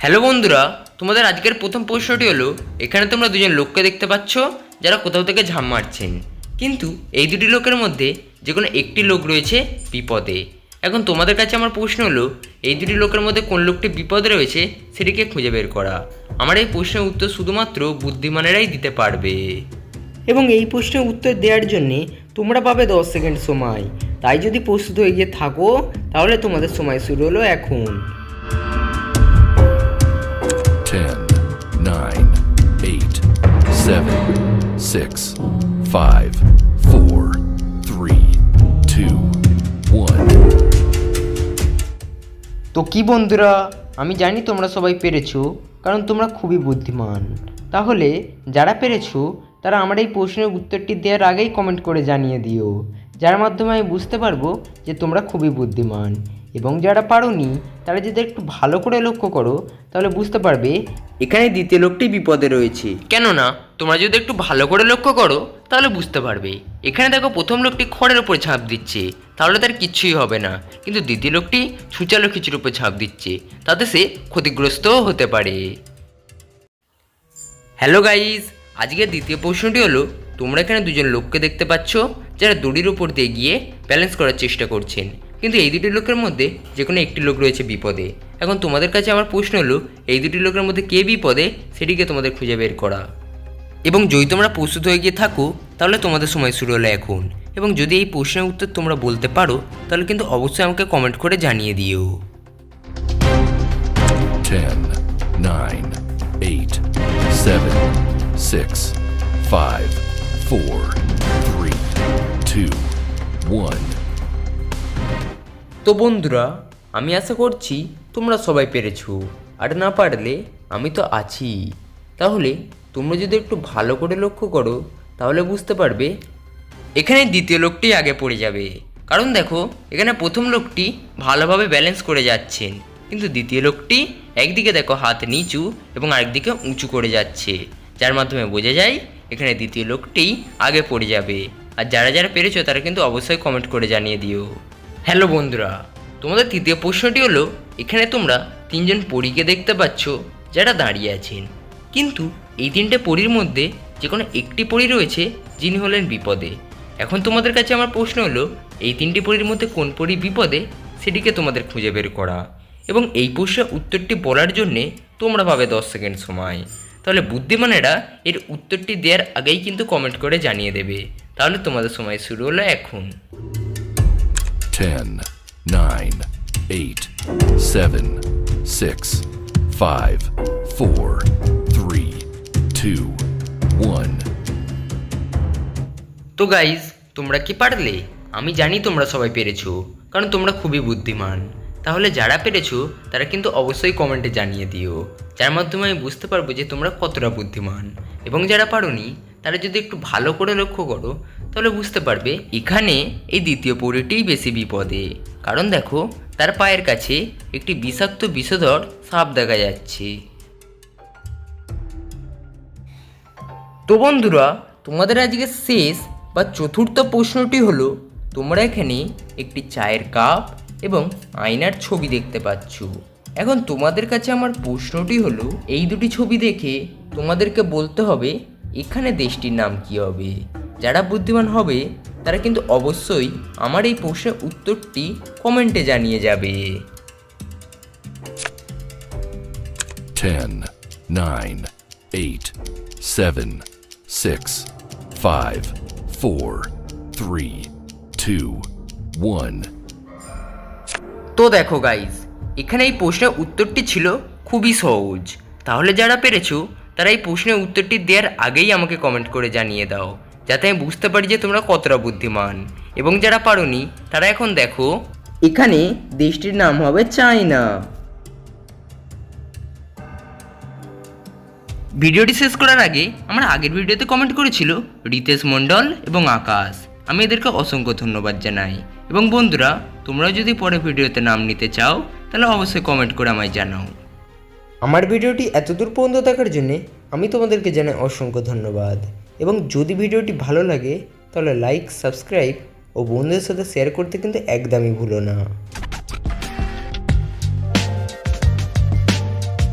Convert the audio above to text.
Hello বন্ধুরা, তোমাদের আজকের প্রথম প্রশ্নটি হলো, এখানে তোমরা দুজন লোককে দেখতে পাচ্ছ যারা কোথাও থেকে ঝাঁপ মারছেন, কিন্তু এই দুটি লোকের মধ্যে যে কোনো একটি লোক রয়েছে বিপদে। এখন তোমাদের কাছে আমার প্রশ্ন হলো, এই দুটি লোকের মধ্যে কোন লোকটি বিপদে রয়েছে সেটিকে খুঁজে বের করা। আমার এই প্রশ্নের উত্তর শুধুমাত্র বুদ্ধিমানেরাই দিতে পারবে, এবং এই প্রশ্নের উত্তর দেওয়ার জন্যে তোমরা পাবে 10 সেকেন্ড সময়। তাই যদি প্রস্তুত হয়ে গিয়ে থাকো তাহলে তোমাদের সময় শুরু হলো এখন। 10, 9, 8, 7, 6, 5, 4, 3, 2, 1. তো কি বন্ধুরা, আমি জানি তোমরা সবাই পেরেছো, কারণ তোমরা খুবই বুদ্ধিমান। তাহলে যারা পেরেছো তারা আমার এই প্রশ্নের উত্তরটি দেওয়ার আগেই কমেন্ট করে জানিয়ে দিও, যার মাধ্যমে আমি বুঝতে পারবো যে তোমরা খুবই বুদ্ধিমান। এবং যারা পারোনি তারা যদি একটু ভালো করে লক্ষ্য করো তাহলে বুঝতে পারবে এখানে দ্বিতীয় লোকটি বিপদে রয়েছে। কেননা তোমরা যদি একটু ভালো করে লক্ষ্য করো তাহলে বুঝতে পারবে এখানে দেখো প্রথম লোকটি খড়ের উপরে ঝাঁপ দিচ্ছে, তাহলে তার কিচ্ছুই হবে না, কিন্তু দ্বিতীয় লোকটি সূচালো খিচুর উপরে ঝাঁপ দিচ্ছে, তাতে সে ক্ষতিগ্রস্তও হতে পারে। হ্যালো গাইজ, আজকের দ্বিতীয় প্রশ্নটি হলো, তোমরা এখানে দুজন লোককে দেখতে পাচ্ছ যারা দড়ির উপর দিয়ে গিয়ে ব্যালেন্স করার চেষ্টা করছেন, কিন্তু এই দুটি লোকের মধ্যে যে কোনো একটি লোক রয়েছে বিপদে। এখন তোমাদের কাছে আমার প্রশ্ন হলো, এই দুটি লোকের মধ্যে কে বিপদে সেটিকে তোমাদের খুঁজে বের করা। এবং যদি তোমরা প্রস্তুত হয়ে গিয়ে থাকো তাহলে তোমাদের সময় শুরু হলো এখন। এবং যদি এই প্রশ্নের উত্তর তোমরা বলতে পারো তাহলে কিন্তু অবশ্যই আমাকে কমেন্ট করে জানিয়ে দিও। 10, 9, 8, 7, 6, 5, 4, 3, 2, 1. তো বন্ধুরা, আমি আশা করছি তোমরা সবাই পেরেছো, আর না পারলে আমি তো আছি। তাহলে তোমরা যদি একটু ভালো করে লক্ষ্য করো তাহলে বুঝতে পারবে এখানে দ্বিতীয় লোকটি আগে পড়ে যাবে। কারণ দেখো এখানে প্রথম লোকটি ভালোভাবে ব্যালেন্স করে যাচ্ছেন, কিন্তু দ্বিতীয় লোকটি একদিকে দেখো হাত নিচু এবং আরেকদিকে উঁচু করে যাচ্ছে, যার মাধ্যমে বোঝা যায় এখানে দ্বিতীয় লোকটি আগে পড়ে যাবে। আর যারা যারা পেরেছো তারা কিন্তু অবশ্যই কমেন্ট করে জানিয়ে দিও। হ্যালো বন্ধুরা, তোমাদের তৃতীয় প্রশ্নটি হলো, এখানে তোমরা তিনজন পরীকে দেখতে পাচ্ছ যারা দাঁড়িয়ে আছেন, কিন্তু এই তিনটে পরীর মধ্যে যে কোনো একটি পরী রয়েছে যিনি হলেন বিপদে। এখন তোমাদের কাছে আমার প্রশ্ন হলো, এই তিনটি পরীর মধ্যে কোন পরী বিপদে সেটিকে তোমাদের খুঁজে বের করা। এবং এই প্রশ্নের উত্তরটি বলার জন্যে তোমরা পাবে 10 সেকেন্ড সময়। তাহলে বুদ্ধিমানেরা এর উত্তরটি দেওয়ার আগেই কিন্তু কমেন্ট করে জানিয়ে দেবে। তাহলে তোমাদের সময় শুরু হলো এখন। 10, 9, 8, 7, 6, 5, 4, 3, 2, 1. তো গাইজ, তোমরা কি পারলে? আমি জানি তোমরা সবাই পেরেছো, কারণ তোমরা খুবই বুদ্ধিমান। তাহলে যারা পেরেছো তারা কিন্তু অবশ্যই কমেন্টে জানিয়ে দিও, যার মাধ্যমে আমি বুঝতে পারবো যে তোমরা কতটা বুদ্ধিমান। এবং যারা পারোনি তারা যদি একটু ভালো করে লক্ষ্য করো তাহলে বুঝতে পারবে এখানে এই দ্বিতীয় পরীটিই বেশি বিপদে। কারণ দেখো তার পায়ের কাছে একটি বিষাক্ত বিষধর সাপ দেখা যাচ্ছে। তো বন্ধুরা, তোমাদের আজকে শেষ বা চতুর্থ প্রশ্নটি হলো, তোমরা এখানে একটি চায়ের কাপ এবং আয়নার ছবি দেখতে পাচ্ছ। এখন তোমাদের কাছে আমার প্রশ্নটি হলো, এই দুটি ছবি দেখে তোমাদেরকে বলতে হবে এখানে দেশটির নাম কি হবে। যারা বুদ্ধিমান হবে তারা কিন্তু অবশ্যই আমার এই প্রশ্নের উত্তরটি কমেন্টে জানিয়ে যাবে। 10, 9, 8, 7, 6, 5, 4, 3, 2, 1. তো দেখো গাইজ, এখানে এই প্রশ্নের উত্তরটি ছিল খুবই সহজ। তাহলে যারা পেরেছো তারা এই প্রশ্নের উত্তরটি দেওয়ার আগেই আমাকে কমেন্ট করে জানিয়ে দাও, যাতে আমি বুঝতে পারি যে তোমরা কতটা বুদ্ধিমান। এবং যারা পারোনি তারা এখন দেখো এখানে দেশটির নাম হবে চায়না। ভিডিওটি শেষ করার আগে আমার আগের ভিডিওতে কমেন্ট করেছিল রিতেশ মণ্ডল এবং আকাশ, আমি এদেরকে অসংখ্য ধন্যবাদ জানাই। এবং বন্ধুরা, তোমরাও যদি পরের ভিডিওতে নাম নিতে চাও তাহলে অবশ্যই কমেন্ট করে আমায় জানাও। আমার ভিডিওটি এতদূর পর্যন্ত দেখার জন্য আমি তোমাদেরকে জানাই অসংখ্য ধন্যবাদ। এবং যদি ভিডিওটি ভালো লাগে তাহলে লাইক, সাবস্ক্রাইব ও বন্ধুদের সাথে শেয়ার করতে কিন্তু একদমই ভুলো না।